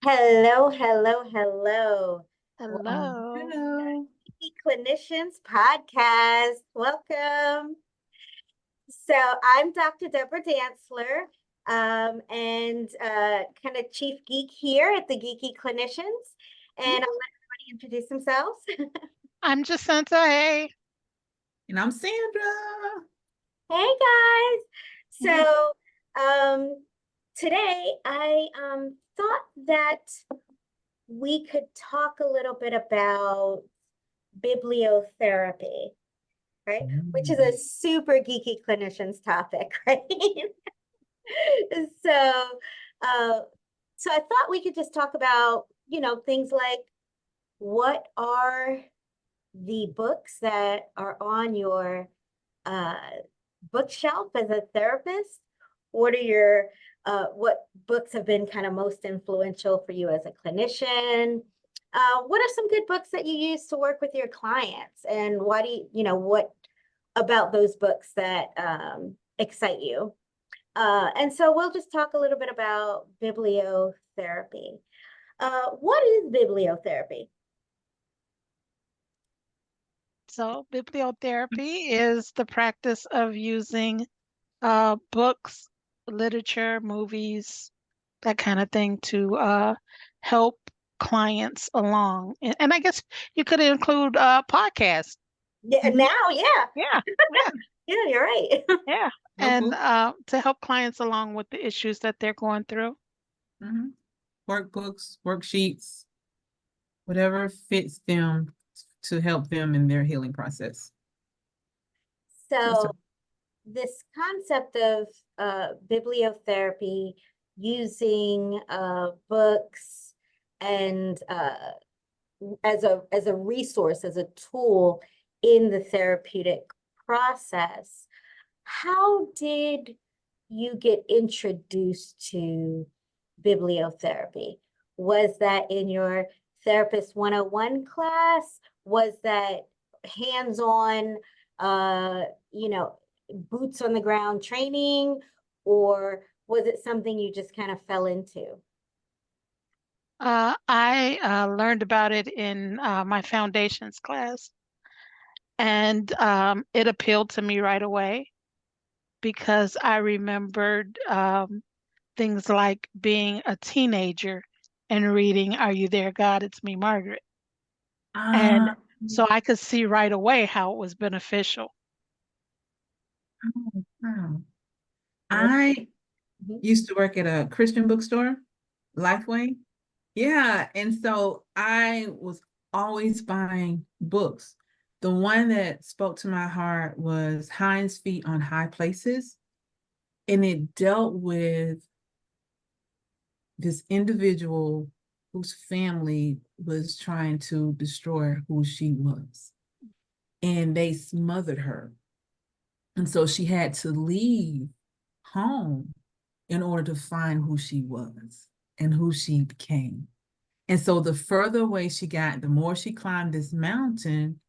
Hello, hello, hello. Welcome Hello. to Hello. the Clinicians podcast. Welcome. So I'm Dr. Deborah Dantzler, and kind of chief geek here at the Geeky Clinicians. And I'll let everybody introduce themselves. I'm Jacinta. Hey. And I'm Sandra. Hey guys. Mhm. So today I thought that we could talk a little bit about bibliotherapy, right? Which is a super geeky clinician's topic, right? So, uh, so I thought we could just talk about, things like what are the books that are on your uh, bookshelf as a therapist? What books have been kind of most influential for you as a clinician? What are some good books that you use to work with your clients? And why do what about those books that excite you? And so we'll just talk a little bit about bibliotherapy. What is bibliotherapy? So, bibliotherapy is the practice of using books, literature, movies, that kind of thing to help clients along. And I guess you could include podcasts. Yeah, now, yeah, Yeah, yeah, yeah, you're right. yeah. And Notebook, to help clients along with the issues that they're going through. mhm, workbooks, worksheets, whatever fits them to help them in their healing process. So this concept of bibliotherapy using books and as a resource, as a tool in the therapeutic process, how did you get introduced to bibliotherapy? Was that in your therapist 101 class? Was that hands-on, uh, you know, boots on the ground training, or was it something you just kind of fell into? I learned about it in my foundations class, and it appealed to me right away because I remembered things like being a teenager and reading "Are You There, God? It's Me, Margaret," and Uh, so I could see right away how it was beneficial. wow. Yes. I Mhm. used to work at a Christian bookstore, Lifeway. Yeah, and so I was always buying books. The one that spoke to my heart was Hind's Feet on High Places, and it dealt with this individual whose family was trying to destroy who she was. And they smothered her. And so she had to leave home in order to find who she was and who she became. And so the further away she got, the more she climbed this mountain,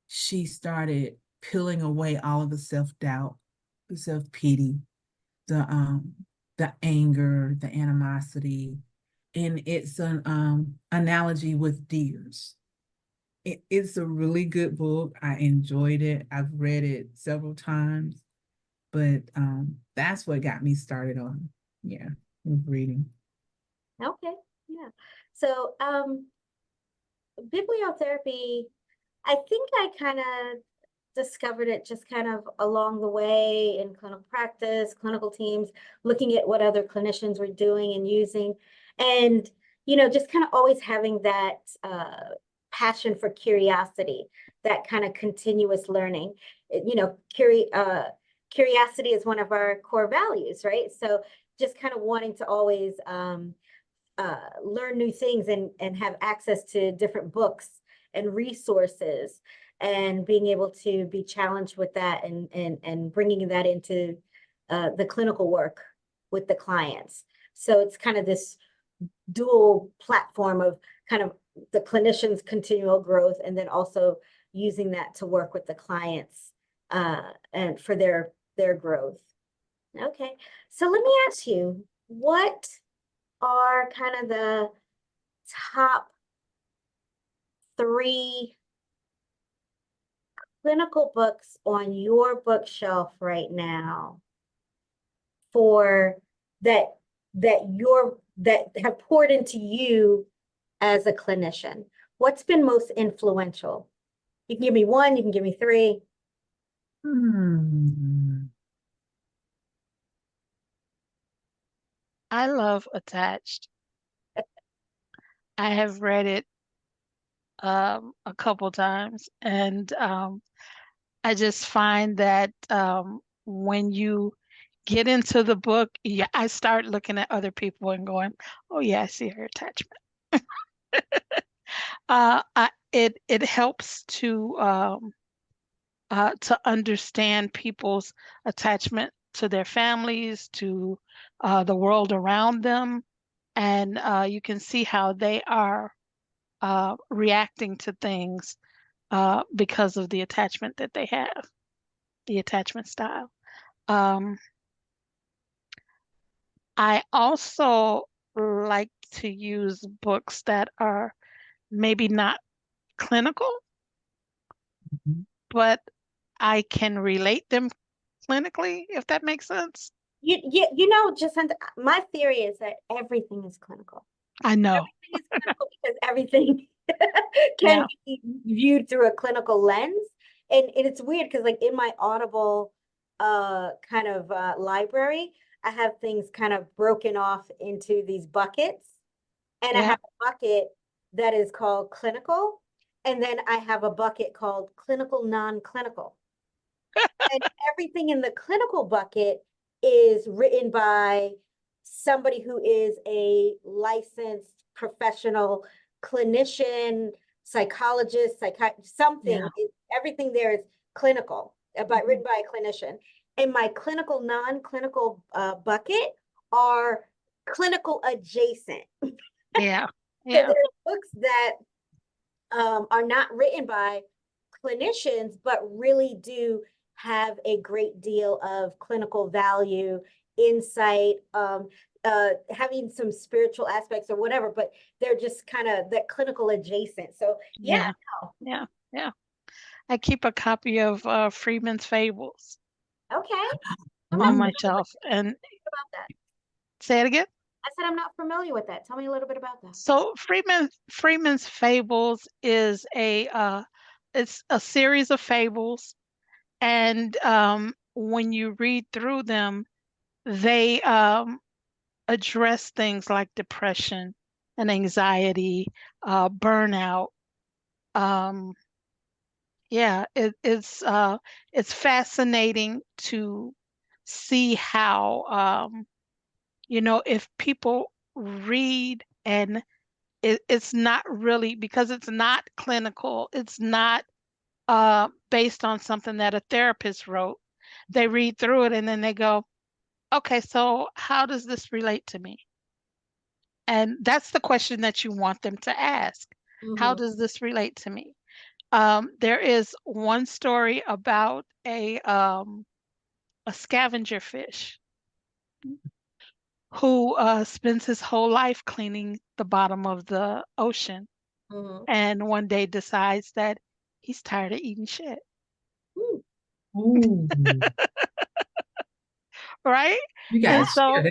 she started peeling away all of the self-doubt, the self-pity, the the anger, the animosity, and it's an analogy with deers. It's a really good book. I enjoyed it. I've read it several times, but that's what got me started on, yeah, with reading. Okay, yeah. So, bibliotherapy, I think I kind of discovered it just kind of along the way in clinical practice, clinical teams, looking at what other clinicians were doing and using, and just kind of always having that passion for curiosity, that kind of continuous learning. Curiosity is one of our core values, right? So just kind of wanting to always learn new things and have access to different books and resources and being able to be challenged with that and bringing that into the clinical work with the clients. So it's kind of this dual platform of kind of the clinician's continual growth and then also using that to work with the clients and for their growth. Okay, so let me ask you, what are kind of the top 3 clinical books on your bookshelf right now for that that have poured into you as a clinician? What's been most influential? You can give me 1, you can give me 3. I love Attached. I have read it a couple times, and I just find that when you get into the book, yeah, I start looking at other people and going, "Oh yeah, I see her attachment." It helps to understand people's attachment to their families, to the world around them, and you can see how they are reacting to things because of the attachment that they have, the attachment style. Um, I also like to use books that are maybe not clinical, Mhm. but I can relate them clinically, if that makes sense. Just my theory is that everything is clinical. I know. Everything is clinical because everything can Yeah. be viewed through a clinical lens. And it's weird because like in my Audible kind of library, I have things kind of broken off into these buckets. And I Yeah. have a bucket that is called clinical. And then I have a bucket called clinical, non-clinical. And everything in the clinical bucket is written by somebody who is a licensed professional clinician, psychologist, something. Yeah. Everything there is clinical, written by a clinician. And my clinical, non-clinical bucket are clinical adjacent. Yeah. So Yeah. there are books that are not written by clinicians, but really do have a great deal of clinical value, insight, having some spiritual aspects or whatever, but they're just kind of that clinical adjacent. So yeah, Yeah. no. Yeah. Yeah. I keep a copy of Freeman's Fables Okay. I'm not on Ooh. my familiar shelf. And about that. say it again. I said I'm not familiar with that. Tell me a little bit about that. So Freeman's Fables is a it's a series of fables, and when you read through them, they address things like depression and anxiety, burnout. Um, yeah, it's fascinating to see how if people read and it's not really because it's not clinical, it's not based on something that a therapist wrote. They read through it and then they go, okay, so how does this relate to me? And that's the question that you want them to ask. How Mm-hmm. does this relate to me? There is one story about a scavenger fish who spends his whole life cleaning the bottom of the ocean, Mm-hmm. and one day decides that he's tired of eating shit, Ooh, Ooh. right? You gotta And share so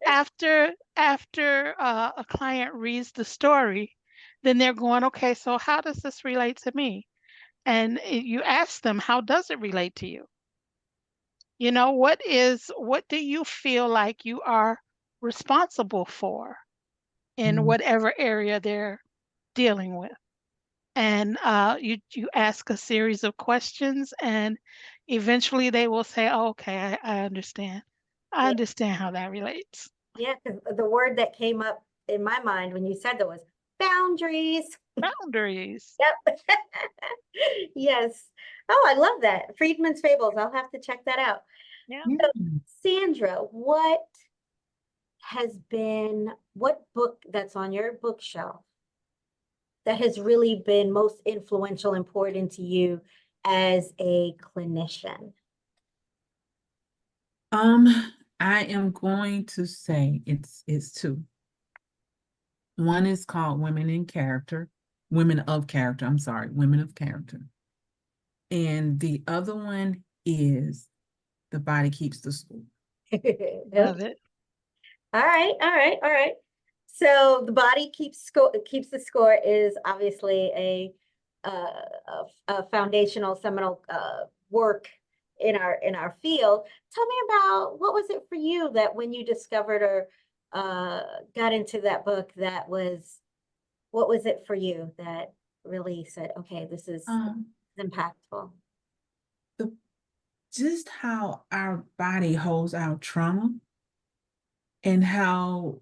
that. after a client reads the story, then they're going, okay, so how does this relate to me? And you ask them, how does it relate to you? What do you feel like you are responsible for in Mm. whatever area they're dealing with? And you ask a series of questions, and eventually they will say, oh, okay, I understand. I yeah, understand how that relates. yeah, because the word that came up in my mind when you said that was boundaries. Boundaries. Yep. Yes. Oh, I love that. Friedman's Fables. I'll have to check that out. Yeah. Yeah. So, Sandra, what book that's on your bookshelf that has really been most influential and poured into you as a clinician? Um, I am going to say it's two. One is called Women of Character, I'm sorry, Women of Character. And the other one is The Body Keeps the Score. Love it. All right, all right, all right. So the body keeps the score is obviously a foundational seminal work in our field. Tell me about, what was it for you that when you discovered or got into that book, what was it for you that really said, okay, this is impactful? Just how our body holds our trauma and how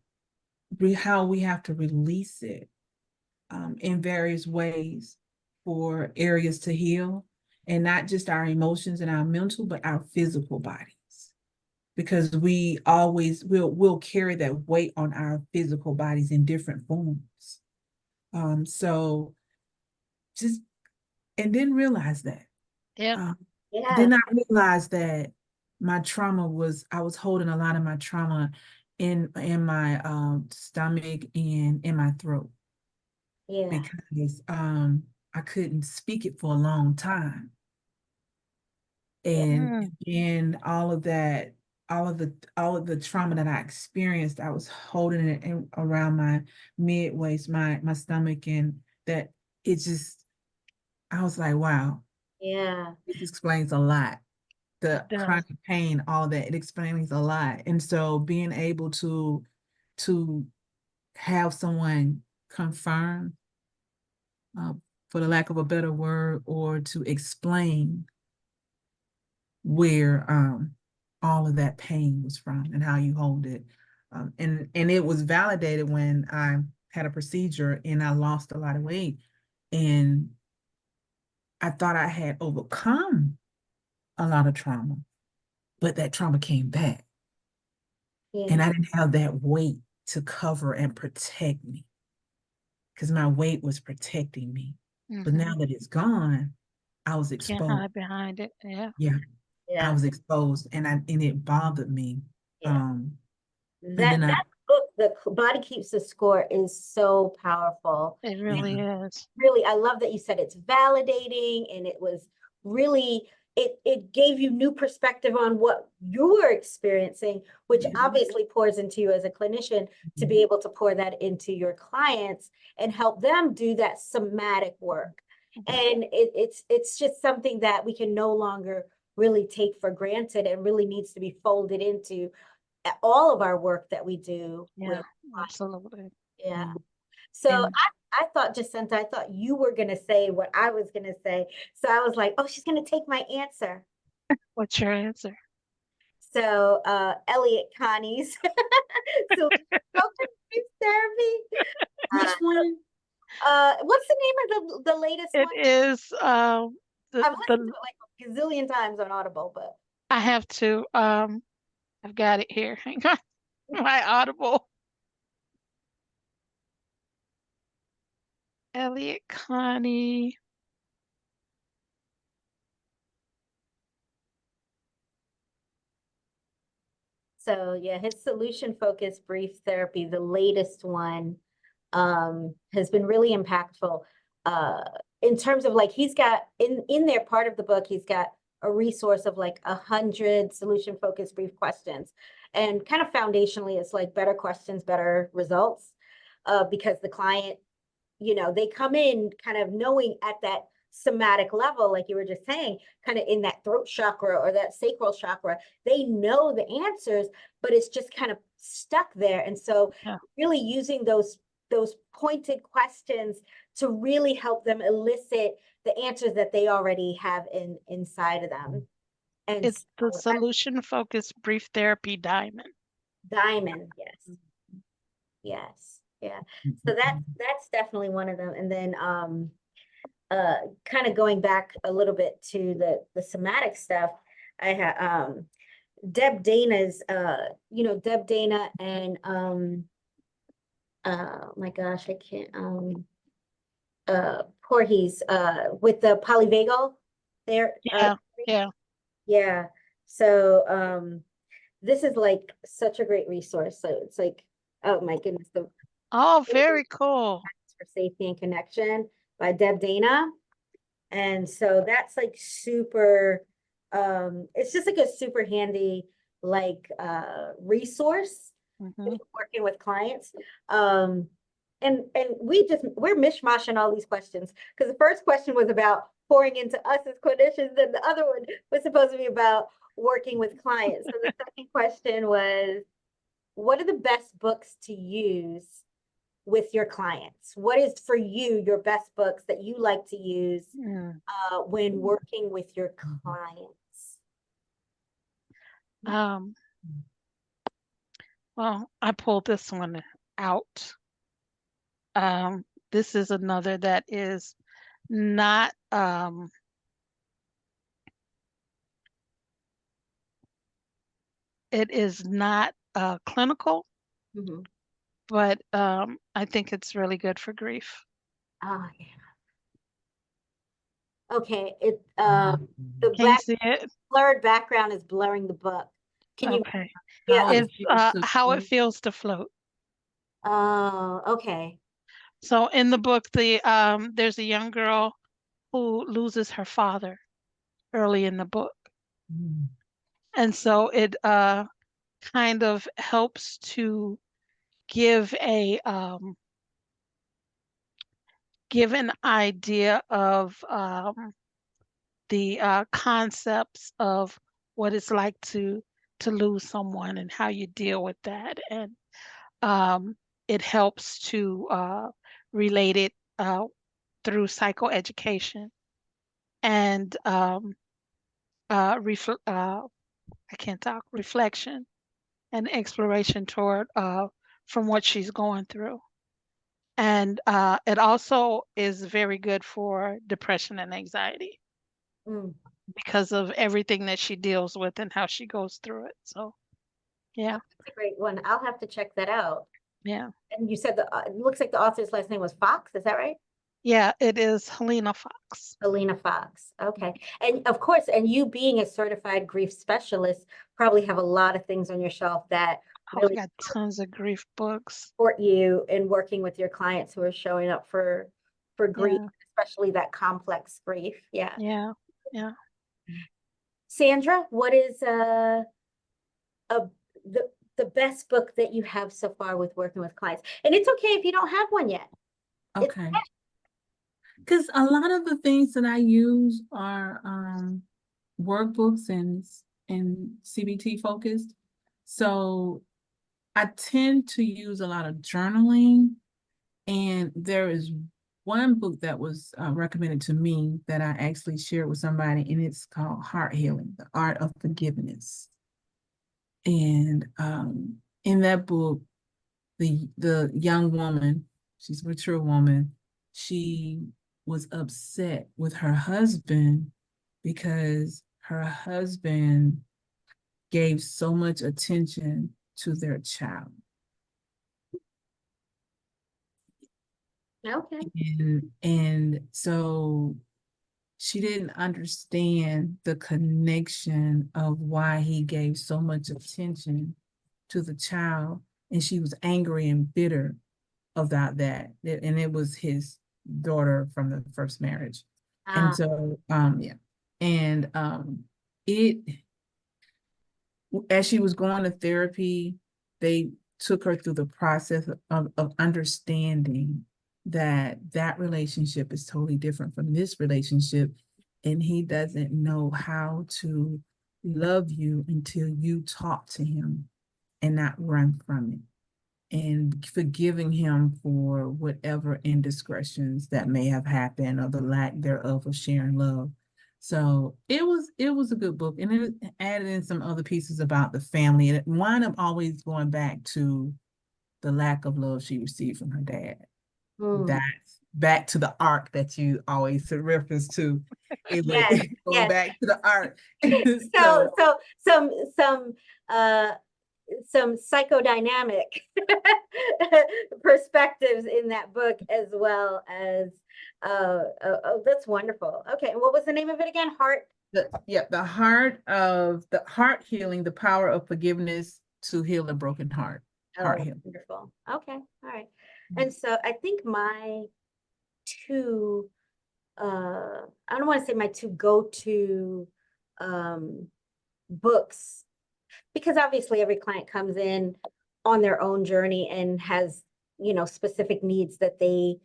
we have to release it in various ways for areas to heal, and not just our emotions and our mental, but our physical bodies. Because we always will carry that weight on our physical bodies in different forms. So just, and then realize that. Yeah. Yeah. Then I realized that I was holding a lot of my trauma in my stomach and in my throat. Yeah. Because I couldn't speak it for a long time. And in all of that, all of the trauma that I experienced, I was holding it around my mid waist, my stomach, and that it just, I was like, wow, Yeah. this explains a lot. The Does. chronic pain, all that, it explains a lot. And so being able to have someone confirm, for the lack of a better word, or to explain where all of that pain was from and how you hold it. And it was validated when I had a procedure and I lost a lot of weight. And I thought I had overcome a lot of trauma, but that trauma came back. And I didn't have that weight to cover and protect me, because my weight was protecting me. But now that it's gone, I was Can't exposed. hide behind it. Yeah. Yeah, I Yeah. was exposed, and it bothered me. Yeah. And That then that book, The Body Keeps the Score, is so powerful. It really is. Really, I love that you said it's validating, and it was really, it gave you new perspective on what you were experiencing, which Yeah. obviously pours into you as a clinician to be able to pour that into your clients and help them do that somatic work. And it's just something that we can no longer really take for granted, and really needs to be folded into all of our work that we do. Yeah, absolutely. Yeah. So And I thought, Jacinta, I thought you were going to say what I was going to say. So I was like, oh, she's going to take my answer. what's your answer? So Elliot Connie's spoken speech therapy. Which one? What's the name of the latest It one? is I've listened to it like a gazillion times on Audible, but I have to I've got it here. Hang on. My Audible. Elliot Connie. so yeah, his solution focused brief therapy, the latest one, has been really impactful. In terms of like, he's got in their part of the book, he's got a resource of like 100 solution focused brief questions, and kind of foundationally, it's like better questions, better results, because the client, they come in kind of knowing at that somatic level, like you were just saying, kind of in that throat chakra or that sacral chakra, they know the answers, but it's just kind of stuck there. And so really using those pointed questions to really help them elicit the answers that they already have inside of them. And It's the solution focused brief therapy diamond. Diamond, yes. Yes. Yeah. So that's definitely one of them. And then kind of going back a little bit to the somatic stuff, I have Deb Dana's Deb Dana and my gosh, I can't Porges with the polyvagal there. Yeah. So this is like such a great resource. So it's like, oh my goodness. Oh, very cool. for Safety and Connection by Deb Dana. And so that's like super, it's just like a super handy like resource Mhm. working with clients. And we're mishmashing all these questions because the first question was about pouring into us as clinicians, and the other one was supposed to be about working with clients. So the second question was, what are the best books to use with your clients? What is for you your best books that you like to use Mm. when working with your clients? Um, well, I pulled this one out. This is another that is not it is not clinical, Mm-hmm. but I think it's really good for grief. Oh, yeah. Okay, the Can you see it? blurred background is blurring the book. Can you? Okay. Yeah. It's How It Feels to Float. Oh, okay. So in the book, there's a young girl who loses her father early in the book. And so it kind of helps to give give an idea of the concepts of what it's like to lose someone and how you deal with that. And um, it helps to relate it through psychoeducation and I can't talk, reflection and exploration toward from what she's going through. And it also is very good for depression and anxiety Mm, because of everything that she deals with and how she goes through it. So, yeah, that's a great one. I'll have to check that out. yeah, And you said it looks like the author's last name was Fox. Is that right? yeah, it is Helena Fox. Alina Fox. Okay. And of course, and you being a certified grief specialist probably have a lot of things on your shelf that Oh, I really got tons of grief books. support you in working with your clients who are showing up for grief, Yeah, especially that complex grief. Yeah. yeah, yeah. Sandra, what is a the best book that you have so far with working with clients? And it's okay if you don't have one yet. It's Okay. Because a lot of the things that I use are workbooks and CBT focused. So I tend to use a lot of journaling, and there is one book that was recommended to me that I actually shared with somebody, and it's called Heart Healing, The Art of Forgiveness. And in that book, the young woman, she's a mature woman, she was upset with her husband because her husband gave so much attention to their child. okay. And so she didn't understand the connection of why he gave so much attention to the child. And she was angry and bitter about that. And it was his daughter from the first marriage. And Ah, so, yeah. And it, as she was going to therapy, they took her through the process of understanding that that relationship is totally different from this relationship. And he doesn't know how to love you until you talk to him and not run from it, and forgiving him for whatever indiscretions that may have happened or the lack thereof of sharing love. So it was a good book, and it added in some other pieces about the family, and it wound up always going back to the lack of love she received from her dad. mm. That's back to the arc that you always reference to. It would Yes, go yes. back to the arc. So, so uh some psychodynamic perspectives in that book as well as oh, that's wonderful. Okay, and what was the name of it again? The heart healing, the power of forgiveness to heal a broken heart. heart Oh, healing. wonderful. Okay, all right. And so I think my two, I don't want to say my two go-to books, because obviously every client comes in on their own journey and has, specific needs that they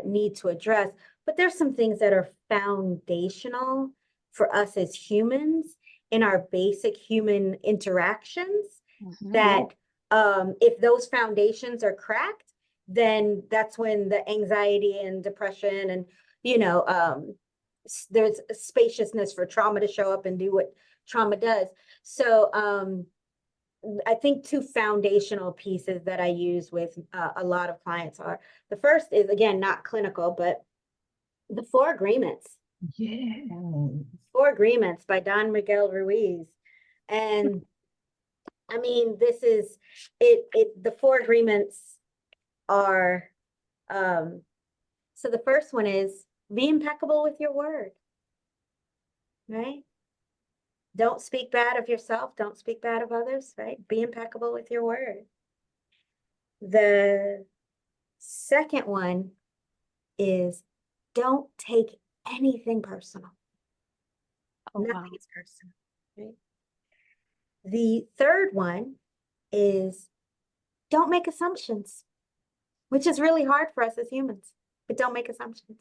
need to address. But there's some things that are foundational for us as humans in our basic human interactions Mhm. that if those foundations are cracked, then that's when the anxiety and depression and, there's a spaciousness for trauma to show up and do what trauma does. So I think two foundational pieces that I use with a lot of clients are, the first is, again, not clinical, but the Four Agreements. Yes. Four Agreements by Don Miguel Ruiz. And I mean, this is the Four Agreements are so the first one is be impeccable with your word, right? Don't speak bad of yourself, don't speak bad of others, right? Be impeccable with your word. The second one is don't take anything personal. Oh, wow. Nothing is personal, right? The third one is don't make assumptions, which is really hard for us as humans, but don't make assumptions.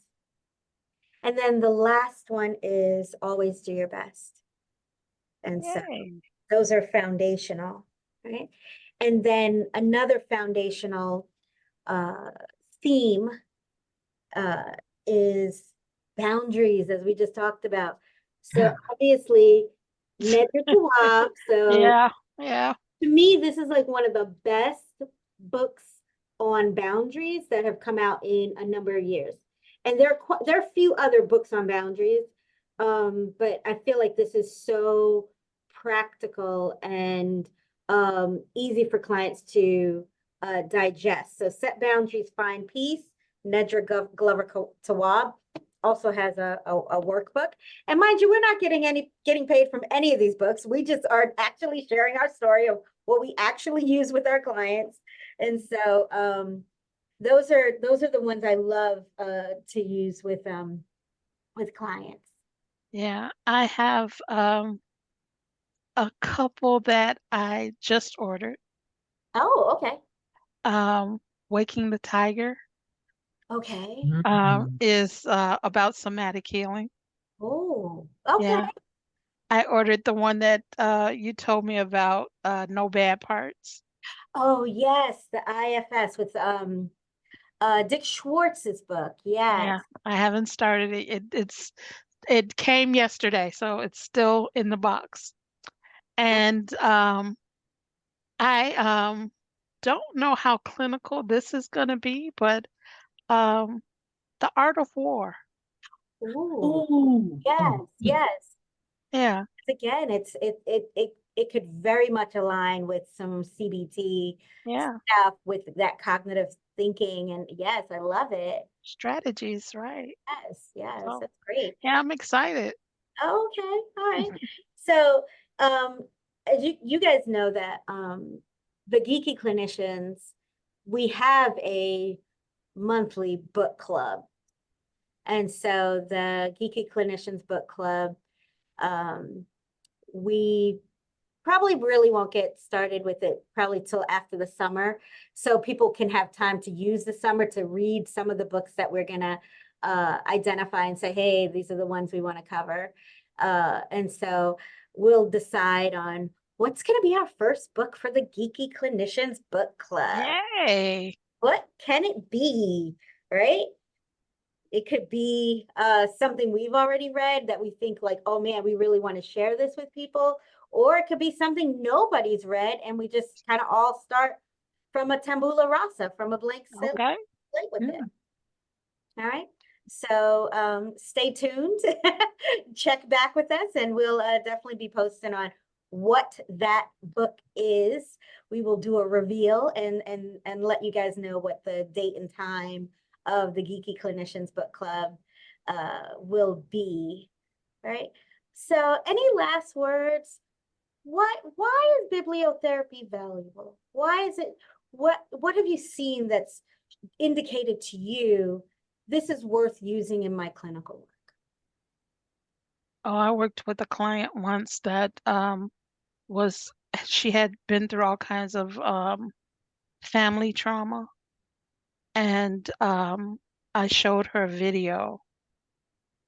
And then the last one is always do your best. And so Yay. those are foundational, right? And then another foundational theme is boundaries, as we just talked about. So obviously, Nedra Tawwab. So Yeah, yeah. to me, this is like one of the best books on boundaries that have come out in a number of years. And there are a few other books on boundaries, but I feel like this is so practical and easy for clients to digest. So Set Boundaries, Find Peace. Nedra Glover Tawwab also has a workbook. And mind you, we're not getting paid from any of these books. We just are actually sharing our story of what we actually use with our clients. And so those are the ones I love to use with clients. Yeah, I have a couple that I just ordered. Oh, okay. Waking the Tiger Okay. is about somatic healing. Oh, okay. Yeah. I ordered the one that you told me about, No Bad Parts. Oh, yes, the IFS with Dick Schwartz's book. Yes. Yeah, I haven't started it. It came yesterday, so it's still in the box. And I don't know how clinical this is gonna be, but um The Art of War. Ooh, Oh, yes, yes. Yeah, Again, it could very much align with some CBT yeah. stuff with that cognitive thinking. And yes, I love it. Strategies, right. Yes, So that's great. yeah, I'm excited. Oh, okay, all right. So, as you guys know that the Geeky Clinicians, we have a monthly book club. And so the Geeky Clinicians book club, we probably really won't get started with it probably till after the summer. So people can have time to use the summer to read some of the books that we're gonna identify and say, hey, these are the ones we want to cover. And so we'll decide on what's gonna be our first book for the Geeky Clinicians book club. Yay. What can it be, right? It could be something we've already read that we think like, oh man, we really want to share this with people. Or it could be something nobody's read and we just kind of all start from a tabula rasa, from a blank slate Okay. with yeah. it. All right. So stay tuned, check back with us, and we'll definitely be posting on what that book is. We will do a reveal and let you guys know what the date and time of the Geeky Clinicians Book Club will be. Right. So any last words why is bibliotherapy valuable? Why is it, what have you seen that's indicated to you this is worth using in my clinical work? Oh, I worked with a client once that was she had been through all kinds of family trauma, and I showed her a video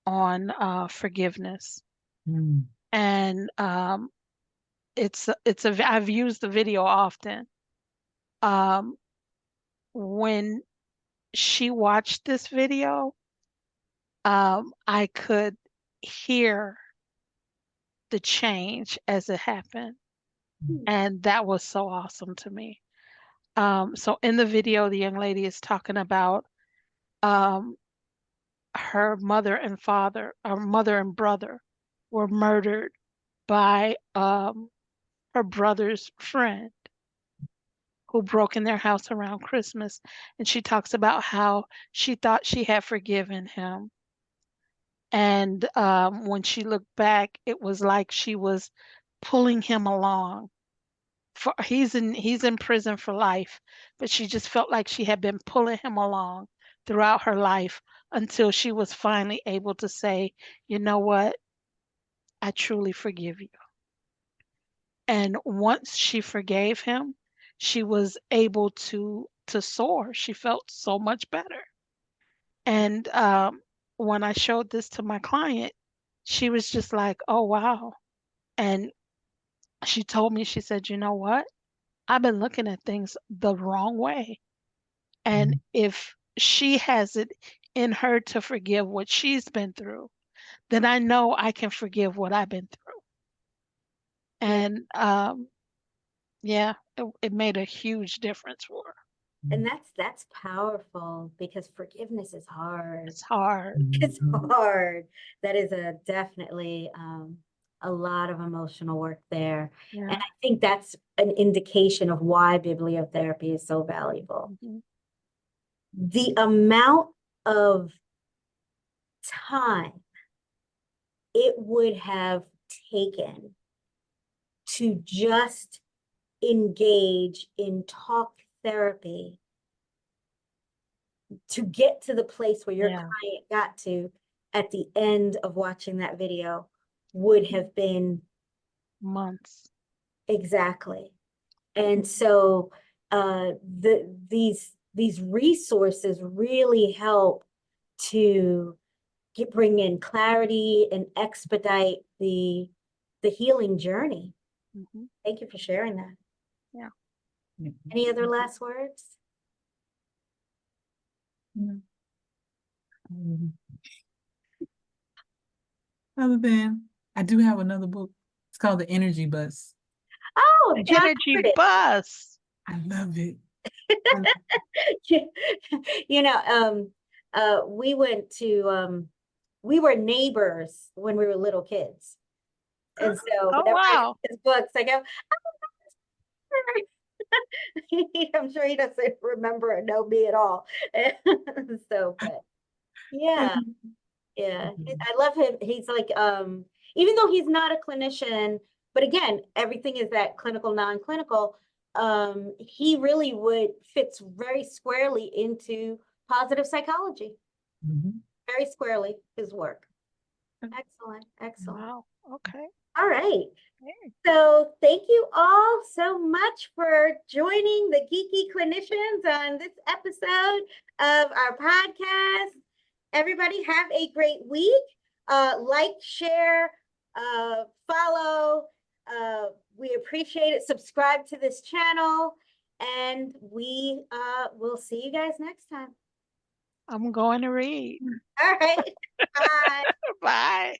on forgiveness, Mm. and I've used the video often. Um, when she watched this video, I could hear the change as it happened, Mm. and that was so awesome to me. So in the video, the young lady is talking about um, her mother and father, or mother and brother, were murdered by her brother's friend who broke in their house around Christmas. And she talks about how she thought she had forgiven him. And when she looked back, it was like she was pulling him along. For he's in prison for life, but she just felt like she had been pulling him along throughout her life until she was finally able to say, you know what, I truly forgive you. And once she forgave him, she was able to soar. She felt so much better. And when I showed this to my client, she was just like, oh wow. And she told me, she said, you know what, I've been looking at things the wrong way. And if she has it in her to forgive what she's been through, then I know I can forgive what I've been through. Yeah. And yeah, it made a huge difference for her. And that's powerful because forgiveness is hard. It's hard. It's Mhm. hard. That is a definitely a lot of emotional work there. And Yeah. I think that's an indication of why bibliotherapy is so valuable. Mhm. The amount of time it would have taken to just engage in talk therapy to get to the place where your Yeah. client got to at the end of watching that video would have been Months. exactly. And so these resources really help to bring in clarity and expedite the healing journey. Mhm. Thank you for sharing that. Yeah. Any other last words? Mhm. Mhm. Other than, I do have another book. It's called The Energy Bus. Oh, The John energy heard it. bus. I love it. You know, we went to we were neighbors when we were little kids. And so Oh whenever I wow. see his books, I go, I'm sure he doesn't remember or know me at all. So, but yeah, yeah. I love him. He's like, even though he's not a clinician, but again, everything is that clinical, non-clinical, he really would fits very squarely into positive psychology, Mhm. very squarely, his work. Excellent, excellent. Wow. Okay. All right. Hey. So thank you all so much for joining the Geeky Clinicians on this episode of our podcast. Everybody have a great week. Like, share, follow. We appreciate it. Subscribe to this channel. And we will see you guys next time. I'm going to read. All right. Bye. Bye.